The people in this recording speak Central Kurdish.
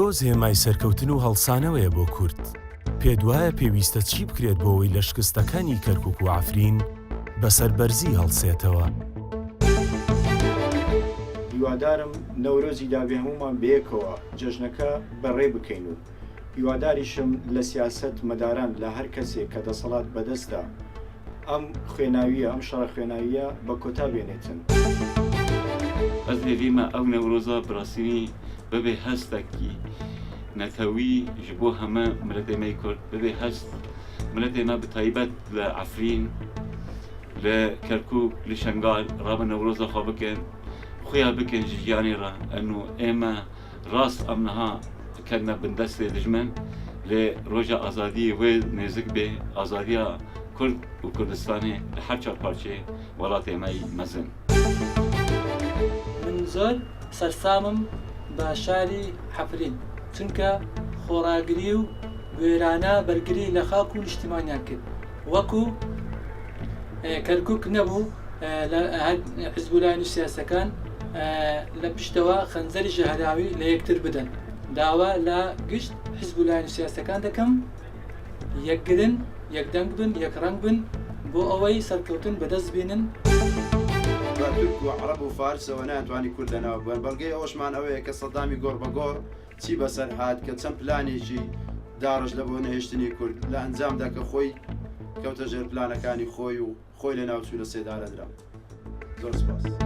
نەورۆز هێمای سەرکەوتن و هەڵسانەوەیە بۆ کورد. پێت وایە پێویستە چی بکرێت بۆ ئەوەی لە شکستەکانی کەرکووک و عەفرین بەسەربەرزی هەڵسێتەوە؟ هیوادارم نەورۆزی دابێ هەمومان بەیەکەوە جەژنەکە بەڕێ بکەین و هیواداریشم لە سیاسەت مەداران لە هەر کەسێک کە دەسەڵات بەدەستە ئەم خوێناویە ئەم شەڕە خوێناویە بە کۆتا بێنێتن. ئەس هێویمە ئەو نەورۆزە بڕاستینی ببێ هەستێکی نەتەوی ji بۆ هەمە ملەتێمەی کورد ببێ هەست ملەتێمە بتایبەت لە عەفرین لە کەرکووک لە شەنگال ڕابە نەورۆزە خوا بکەن خویا بکەن ji ژیانی ڕە ئەنو ئێمە ڕاست ئەمنەها کەرنە بندەستێ دژمن لێ ڕۆژە ئازادی وێ نێزک بێ ئازادیە کورد و کوردستانی لە هەر چار پارچێ وڵاتێمەی مەزن. من زۆر سەرسامم بە شاری عەفرین چونکە خۆڕاگری و وێرانە بەرگری لە خاک و نیشتیمانیان کرد وەکو کەرکووک نەبوو حیزبولاین و سیاسەکان لە پشتەوە خەنجەری ژەهراوی لە یەکتر بدەن. داوا لە گشت حیزبولاین و سیاسەکان دەکەم یەکگرن یەکدەنگ بن یەکڕەنگ بن بۆ ئەوەی سەرکەوتن بەدەست بێنن. تورک و عەرەب و فارسەوە ناتوانانی کورد لەناو بوون بەڵگەی ئەوەشمان ئەوەیە کە سەدامی گۆڕ بە گۆڕ چی بەسەر هات کە چەند پلانێکی داڕژ لە بۆ نەهێشتنی کورد لە ئەنجامدا کە خۆی کەوتە ژێر پلانەکانی خۆی و خۆی لە ناوچوو لە سێدارەدرا. زۆر سپاس.